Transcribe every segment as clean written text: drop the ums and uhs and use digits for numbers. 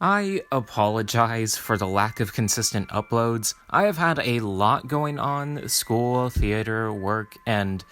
I apologize for the lack of consistent uploads. I have had a lot going on, school, theater, work, and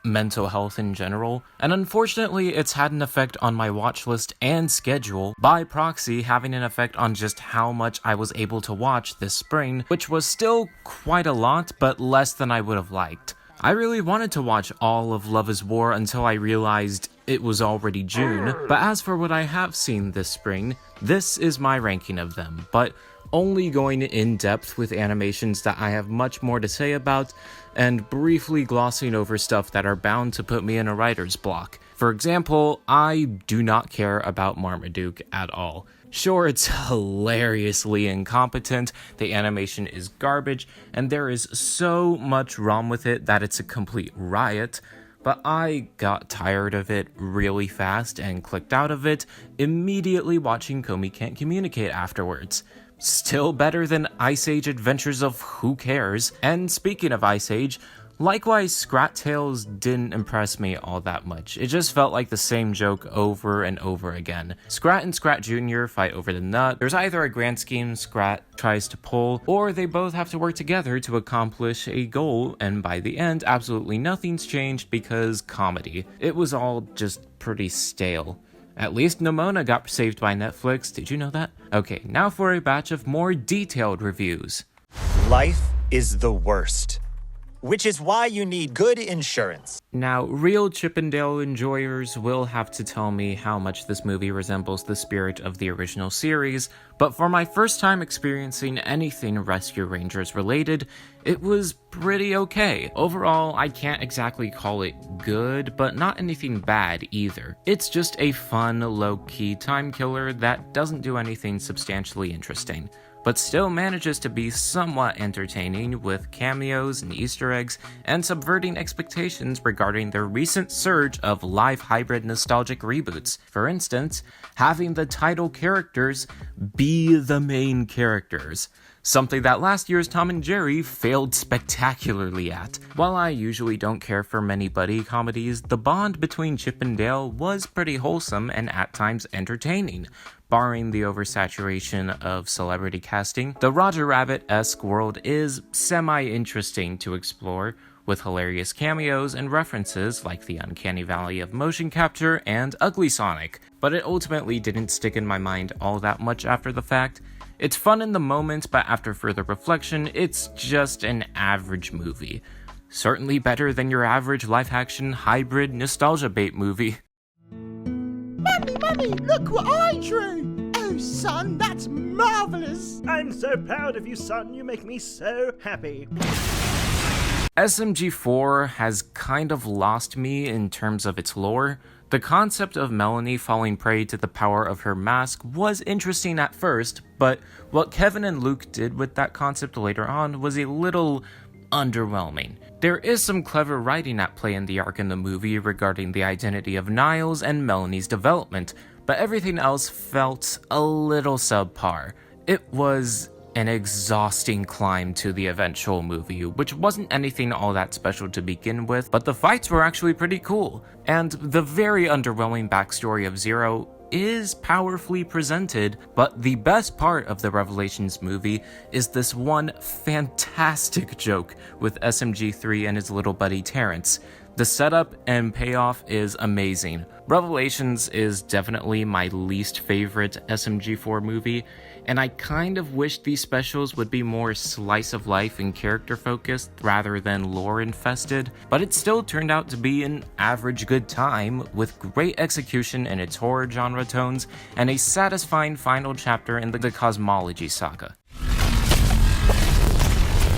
mental health in general, and unfortunately it's had an effect on my watch list and schedule, by proxy having an effect on just how much I was able to watch this spring, which was still quite a lot, but less than I would have liked. I really wanted to watch all of Love is War until I realized it was already June, but as for what I have seen this spring, this is my ranking of them, but only going in depth with animations that I have much more to say about, and briefly glossing over stuff that are bound to put me in a writer's block. For example, I do not care about Marmaduke at all. Sure, it's hilariously incompetent, the animation is garbage, and there is so much wrong with it that it's a complete riot, but I got tired of it really fast and clicked out of it, immediately watching Komi Can't Communicate afterwards. Still better than Ice Age Adventures of Who Cares, and speaking of Ice Age, likewise, Scrat Tales didn't impress me all that much. It just felt like the same joke over and over again. Scrat and Scrat Jr. fight over the nut. There's either a grand scheme Scrat tries to pull, or they both have to work together to accomplish a goal, and by the end, absolutely nothing's changed because comedy. It was all just pretty stale. At least Nimona got saved by Netflix, did you know that? Okay, now for a batch of more detailed reviews. Life is the worst, which is why you need good insurance. Now, real Chippendale enjoyers will have to tell me how much this movie resembles the spirit of the original series, but for my first time experiencing anything Rescue Rangers related, it was pretty okay. Overall, I can't exactly call it good, but not anything bad either. It's just a fun, low-key time killer that doesn't do anything substantially interesting, but still manages to be somewhat entertaining with cameos and Easter eggs and subverting expectations regarding their recent surge of live hybrid nostalgic reboots. For instance, having the title characters be the main characters, something that last year's Tom and Jerry failed spectacularly at. While I usually don't care for many buddy comedies, the bond between Chip and Dale was pretty wholesome and at times entertaining. Barring the oversaturation of celebrity casting, the Roger Rabbit-esque world is semi-interesting to explore, with hilarious cameos and references like the uncanny valley of motion capture and Ugly Sonic, but it ultimately didn't stick in my mind all that much after the fact. It's fun in the moment, but after further reflection, it's just an average movie. Certainly better than your average live-action hybrid nostalgia bait movie. Mummy, look what I drew! Oh, son, that's marvelous! I'm so proud of you, son. You make me so happy. SMG4 has kind of lost me in terms of its lore. The concept of Melanie falling prey to the power of her mask was interesting at first, but what Kevin and Luke did with that concept later on was a little underwhelming. There is some clever writing at play in the arc in the movie regarding the identity of Niles and Melanie's development, but everything else felt a little subpar. It was an exhausting climb to the eventual movie, which wasn't anything all that special to begin with, but the fights were actually pretty cool, and the very underwhelming backstory of Zero is powerfully presented, but the best part of the Revelations movie is this one fantastic joke with SMG3 and his little buddy Terrence. The setup and payoff is amazing. Revelations is definitely my least favorite SMG4 movie, and I kind of wish these specials would be more slice of life and character focused rather than lore infested, but it still turned out to be an average good time with great execution in its horror genre tones and a satisfying final chapter in the cosmology saga.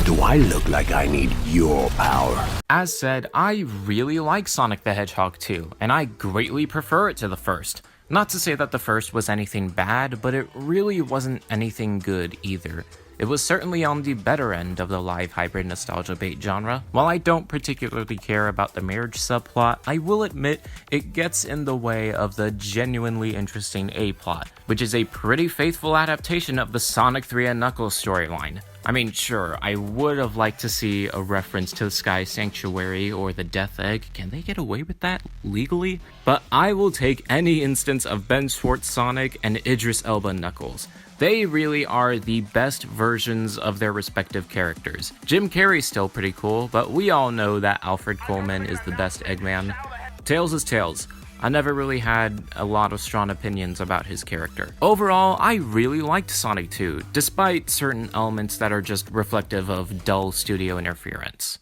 Do I look like I need your power? As said, I really like Sonic the Hedgehog 2, and I greatly prefer it to the first. Not to say that the first was anything bad, but it really wasn't anything good either. It was certainly on the better end of the live hybrid nostalgia bait genre. While I don't particularly care about the marriage subplot, I will admit it gets in the way of the genuinely interesting A-plot, which is a pretty faithful adaptation of the Sonic 3 and Knuckles storyline. I mean, sure, I would have liked to see a reference to the Sky Sanctuary or the Death Egg. Can they get away with that legally? But I will take any instance of Ben Schwartz Sonic and Idris Elba Knuckles. They really are the best versions of their respective characters. Jim Carrey's still pretty cool, but we all know that Alfred Coleman is the best Eggman. Tails is Tails. I never really had a lot of strong opinions about his character. Overall, I really liked Sonic 2, despite certain elements that are just reflective of dull studio interference.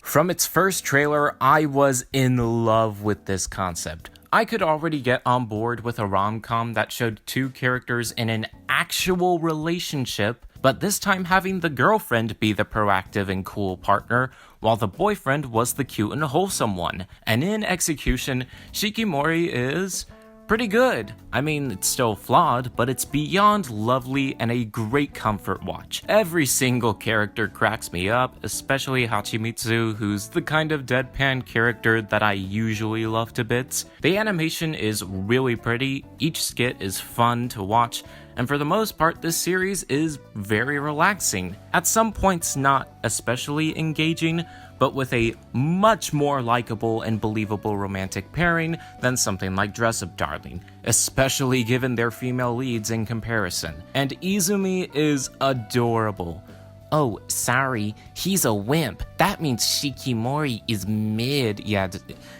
From its first trailer, I was in love with this concept. I could already get on board with a rom-com that showed two characters in an actual relationship, but this time having the girlfriend be the proactive and cool partner, while the boyfriend was the cute and wholesome one. And in execution, Shikimori is pretty good. I mean, it's still flawed, but it's beyond lovely and a great comfort watch. Every single character cracks me up, especially Hachimitsu, who's the kind of deadpan character that I usually love to bits. The animation is really pretty, each skit is fun to watch, and for the most part, this series is very relaxing. At some points not especially engaging, but with a much more likable and believable romantic pairing than something like Dress Up Darling, especially given their female leads in comparison. And Izumi is adorable. Oh, sorry, he's a wimp. That means Shikimori is mid. Yeah,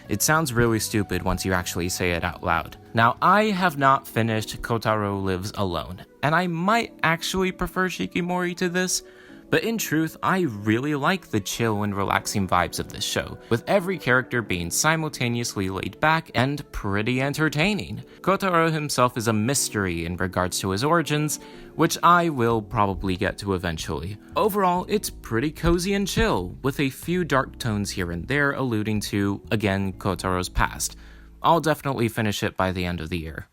it sounds really stupid once you actually say it out loud. Now, I have not finished Kotaro Lives Alone, and I might actually prefer Shikimori to this, but in truth, I really like the chill and relaxing vibes of this show, with every character being simultaneously laid back and pretty entertaining. Kotaro himself is a mystery in regards to his origins, which I will probably get to eventually. Overall, it's pretty cozy and chill, with a few dark tones here and there alluding to, again, Kotaro's past. I'll definitely finish it by the end of the year.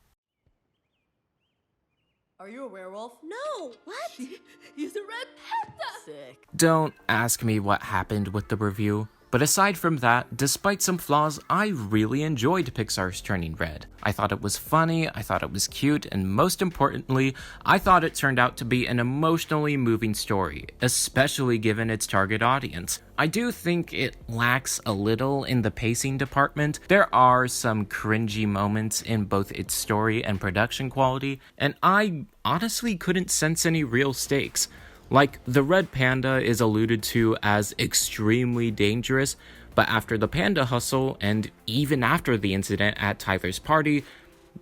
Are you a werewolf? No! What? He's a red panda! Sick. Don't ask me what happened with the review, but aside from that, despite some flaws, I really enjoyed Pixar's Turning Red. I thought it was funny, I thought it was cute, and most importantly, I thought it turned out to be an emotionally moving story, especially given its target audience. I do think it lacks a little in the pacing department. There are some cringy moments in both its story and production quality, and I honestly couldn't sense any real stakes. Like, the red panda is alluded to as extremely dangerous, but after the panda hustle, and even after the incident at Tyler's party,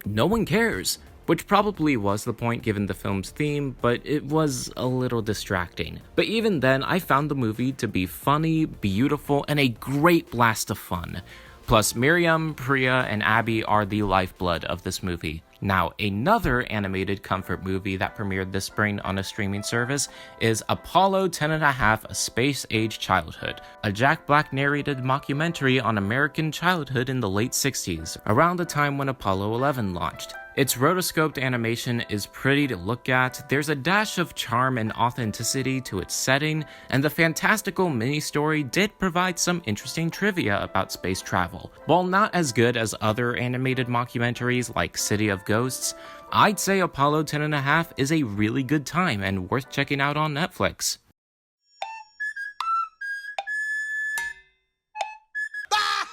no one cares. Which probably was the point given the film's theme, but it was a little distracting. But even then, I found the movie to be funny, beautiful, and a great blast of fun. Plus, Miriam, Priya, and Abby are the lifeblood of this movie. Now, another animated comfort movie that premiered this spring on a streaming service is Apollo 10.5: A Space-Age Childhood, a Jack Black narrated mockumentary on American childhood in the late 60s, around the time when Apollo 11 launched. Its rotoscoped animation is pretty to look at, there's a dash of charm and authenticity to its setting, and the fantastical mini-story did provide some interesting trivia about space travel. While not as good as other animated mockumentaries like City of Ghosts, I'd say Apollo 10.5 is a really good time and worth checking out on Netflix.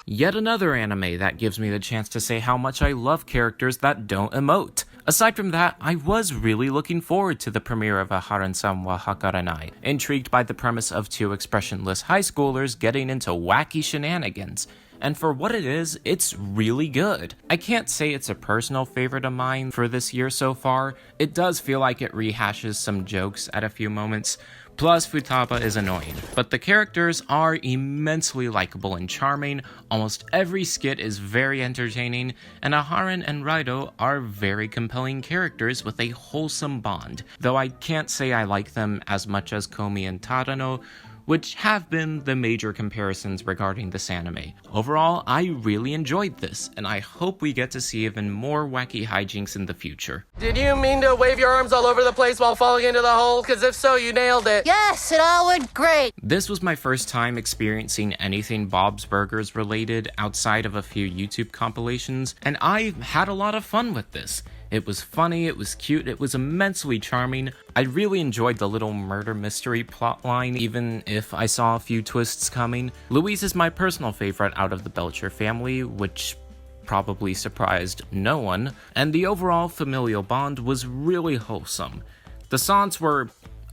Yet another anime that gives me the chance to say how much I love characters that don't emote. Aside from that, I was really looking forward to the premiere of Haran-san wa Hakarenai, intrigued by the premise of two expressionless high schoolers getting into wacky shenanigans. And for what it is, it's really good. I can't say it's a personal favorite of mine for this year so far. It does feel like it rehashes some jokes at a few moments. Plus, Futaba is annoying, but the characters are immensely likable and charming, almost every skit is very entertaining, and Aharon and Raido are very compelling characters with a wholesome bond, though I can't say I like them as much as Komi and Tadano, which have been the major comparisons regarding this anime. Overall, I really enjoyed this, and I hope we get to see even more wacky hijinks in the future. Did you mean to wave your arms all over the place while falling into the hole? Because if so, you nailed it. Yes, it all went great. This was my first time experiencing anything Bob's Burgers related outside of a few YouTube compilations, and I had a lot of fun with this. It was funny, it was cute, it was immensely charming. I really enjoyed the little murder mystery plotline, even if I saw a few twists coming. Louise is my personal favorite out of the Belcher family, which probably surprised no one, and the overall familial bond was really wholesome. The songs were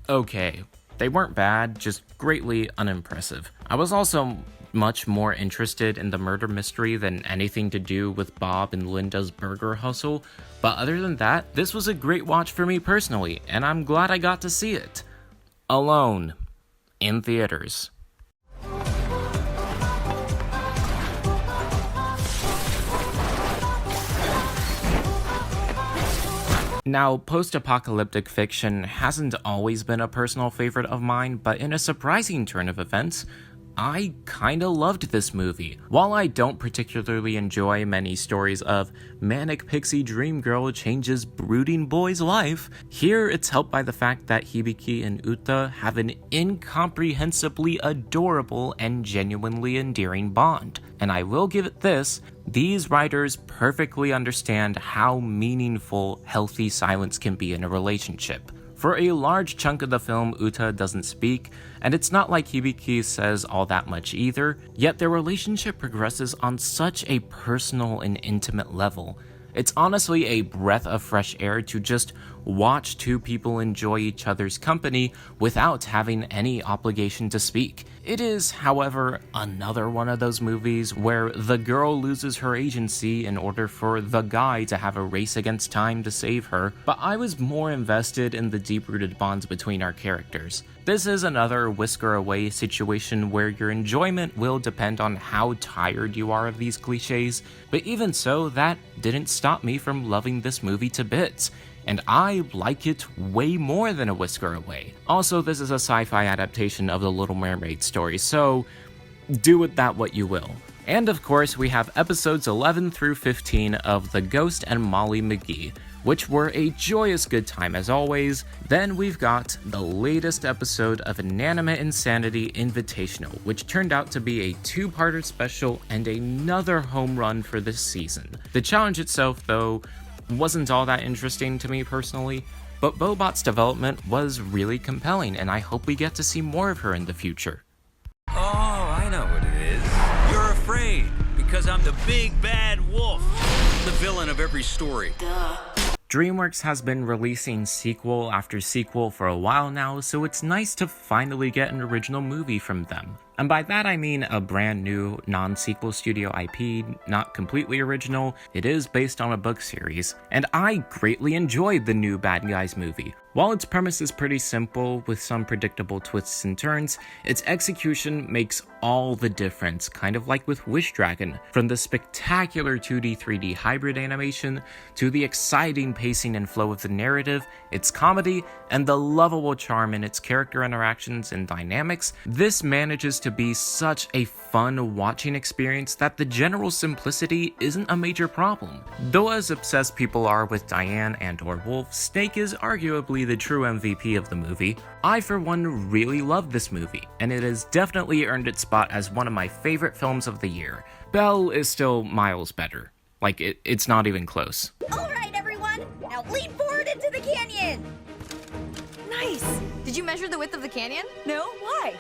okay. They weren't bad, just greatly unimpressive. I was also much more interested in the murder mystery than anything to do with Bob and Linda's burger hustle, but other than that, this was a great watch for me personally, and I'm glad I got to see it. Alone. In theaters. Now, post-apocalyptic fiction hasn't always been a personal favorite of mine, but in a surprising turn of events, I kinda loved this movie. While I don't particularly enjoy many stories of manic pixie dream girl changes brooding boy's life, here it's helped by the fact that Hibiki and Uta have an incomprehensibly adorable and genuinely endearing bond. And I will give it this, these writers perfectly understand how meaningful healthy silence can be in a relationship. For a large chunk of the film, Uta doesn't speak, and it's not like Hibiki says all that much either, yet their relationship progresses on such a personal and intimate level. It's honestly a breath of fresh air to just watch two people enjoy each other's company without having any obligation to speak. It is, however, another one of those movies where the girl loses her agency in order for the guy to have a race against time to save her, but I was more invested in the deep-rooted bonds between our characters. This is another whisker away situation where your enjoyment will depend on how tired you are of these cliches, but even so, that didn't stop me from loving this movie to bits. And I like it way more than a whisker away. Also, this is a sci-fi adaptation of the Little Mermaid story, so do with that what you will. And of course, we have episodes 11 through 15 of The Ghost and Molly McGee, which were a joyous good time as always. Then we've got the latest episode of Inanimate Insanity Invitational, which turned out to be a two-parter special and another home run for this season. The challenge itself, though, wasn't all that interesting to me personally, but Bobot's development was really compelling, and I hope we get to see more of her in the future. Oh, I know what it is. You're afraid because I'm the big bad wolf, the villain of every story. Duh. DreamWorks has been releasing sequel after sequel for a while now, so it's nice to finally get an original movie from them. And by that I mean a brand new, non-sequel studio IP, not completely original. It is based on a book series, and I greatly enjoyed the new Bad Guys movie. While its premise is pretty simple, with some predictable twists and turns, its execution makes all the difference, kind of like with Wish Dragon. From the spectacular 2D 3D hybrid animation, to the exciting pacing and flow of the narrative, its comedy, and the lovable charm in its character interactions and dynamics, this manages to be such a fun watching experience that the general simplicity isn't a major problem. Though as obsessed people are with Diane and or Wolf, Snake is arguably the true MVP of the movie. I for one really love this movie, and it has definitely earned its spot as one of my favorite films of the year. Belle is still miles better. Like, it's not even close. Alright, everyone! Now lean forward into the canyon! Nice! Did you measure the width of the canyon? No? Why?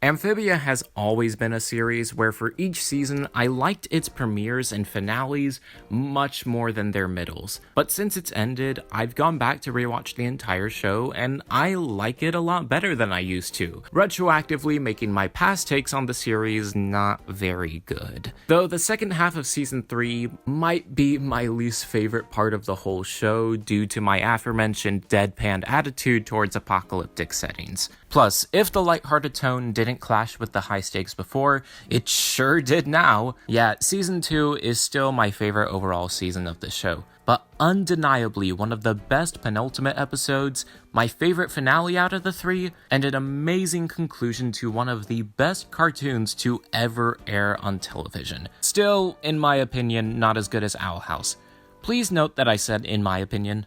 Amphibia has always been a series where for each season I liked its premieres and finales much more than their middles, but since it's ended, I've gone back to rewatch the entire show and I like it a lot better than I used to, retroactively making my past takes on the series not very good. Though the second half of season 3 might be my least favorite part of the whole show due to my aforementioned deadpan attitude towards apocalyptic settings. Plus, if the lighthearted tone didn't clash with the high stakes before, it sure did now. Yeah, season 2 is still my favorite overall season of the show, but undeniably one of the best penultimate episodes, my favorite finale out of the 3, and an amazing conclusion to one of the best cartoons to ever air on television. Still, in my opinion, not as good as Owl House. Please note that I said in my opinion.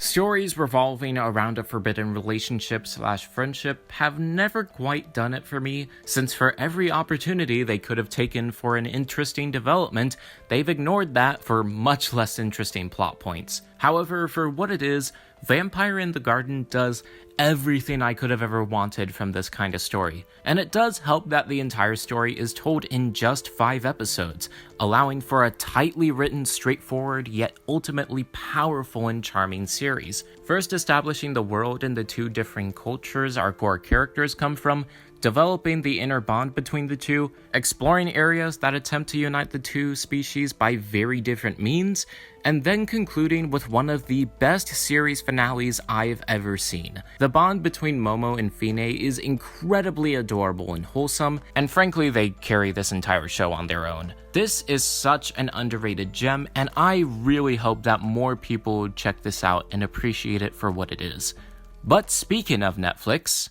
Stories revolving around a forbidden relationship/friendship have never quite done it for me, since for every opportunity they could have taken for an interesting development, they've ignored that for much less interesting plot points. However, for what it is, Vampire in the Garden does everything I could have ever wanted from this kind of story, and it does help that the entire story is told in just 5 episodes, allowing for a tightly written, straightforward, yet ultimately powerful and charming series. First establishing the world and the 2 differing cultures our core characters come from, developing the inner bond between the 2, exploring areas that attempt to unite the 2 species by very different means, and then concluding with one of the best series finales I've ever seen. The bond between Momo and Fine is incredibly adorable and wholesome, and frankly they carry this entire show on their own. This is such an underrated gem, and I really hope that more people check this out and appreciate it for what it is. But speaking of Netflix,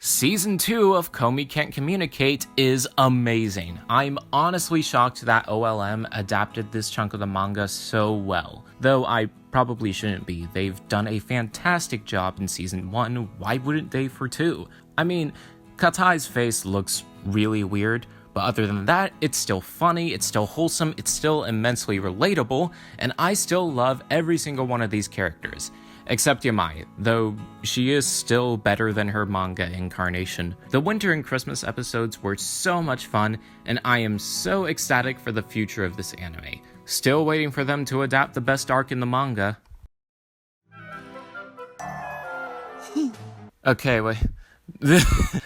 Season 2 of Komi Can't Communicate is amazing. I'm honestly shocked that OLM adapted this chunk of the manga so well. Though I probably shouldn't be. They've done a fantastic job in Season 1, why wouldn't they for 2? I mean, Katai's face looks really weird, but other than that, it's still funny, it's still wholesome, it's still immensely relatable, and I still love every single one of these characters. Except Yamai, though she is still better than her manga incarnation. The winter and Christmas episodes were so much fun, and I am so ecstatic for the future of this anime. Still waiting for them to adapt the best arc in the manga. Okay, wait.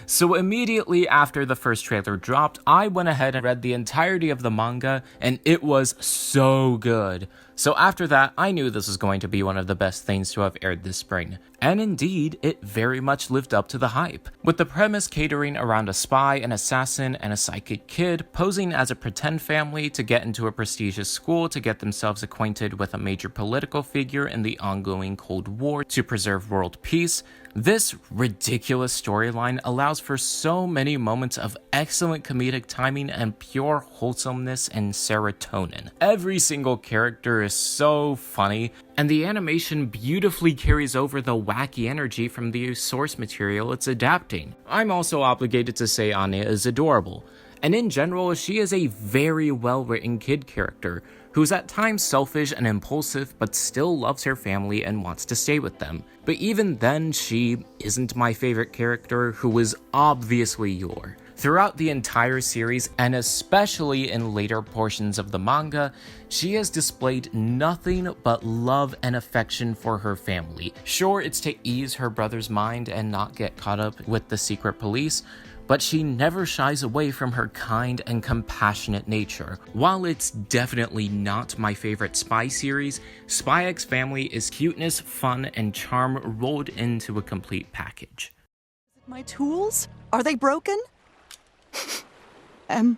So immediately after the first trailer dropped, I went ahead and read the entirety of the manga, and it was so good. So after that, I knew this was going to be one of the best things to have aired this spring. And indeed, it very much lived up to the hype. With the premise catering around a spy, an assassin, and a psychic kid posing as a pretend family to get into a prestigious school to get themselves acquainted with a major political figure in the ongoing Cold War to preserve world peace, this ridiculous storyline allows for so many moments of excellent comedic timing and pure wholesomeness and serotonin. Every single character is so funny, and the animation beautifully carries over the wacky energy from the source material it's adapting. I'm also obligated to say Anya is adorable, and in general, she is a very well-written kid character who's at times selfish and impulsive but still loves her family and wants to stay with them. But even then, she isn't my favorite character, who is obviously Yor. Throughout the entire series, and especially in later portions of the manga, she has displayed nothing but love and affection for her family. Sure, it's to ease her brother's mind and not get caught up with the secret police, but she never shies away from her kind and compassionate nature. While it's definitely not my favorite spy series, Spy X Family is cuteness, fun, and charm rolled into a complete package. My tools? Are they broken? Am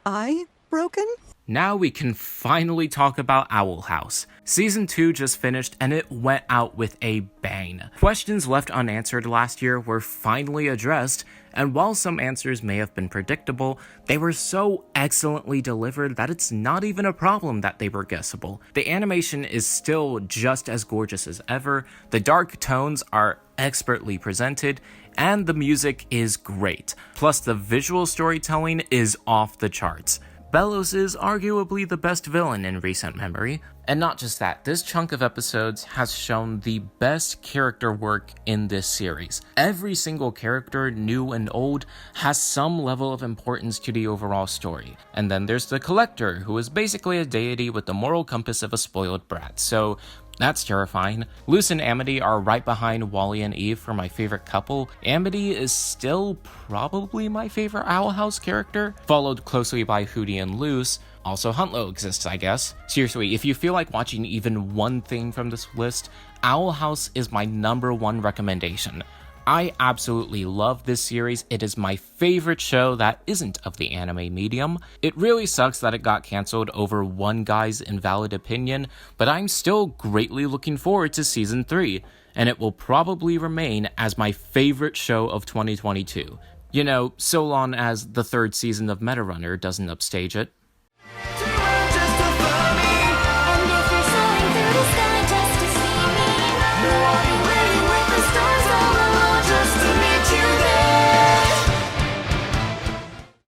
I broken? Now we can finally talk about Owl House. Season 2 just finished and it went out with a bang. Questions left unanswered last year were finally addressed, and while some answers may have been predictable, they were so excellently delivered that it's not even a problem that they were guessable. The animation is still just as gorgeous as ever, the dark tones are expertly presented, and the music is great. Plus the visual storytelling is off the charts. Bellows is arguably the best villain in recent memory, And not just that, this chunk of episodes has shown the best character work in this series. Every single character, new and old, has some level of importance to the overall story. And then there's the Collector, who is basically a deity with the moral compass of a spoiled brat, so that's terrifying. Luce and Amity are right behind Wally and Eve for my favorite couple. Amity is still probably my favorite Owl House character, followed closely by Hootie and Luce. Also, Huntlow exists, I guess. Seriously, if you feel like watching even one thing from this list, Owl House is my #1 recommendation. I absolutely love this series. It is my favorite show that isn't of the anime medium. It really sucks that it got cancelled over one guy's invalid opinion, but I'm still greatly looking forward to season 3, and it will probably remain as my favorite show of 2022. You know, so long as the 3rd season of Metarunner doesn't upstage it.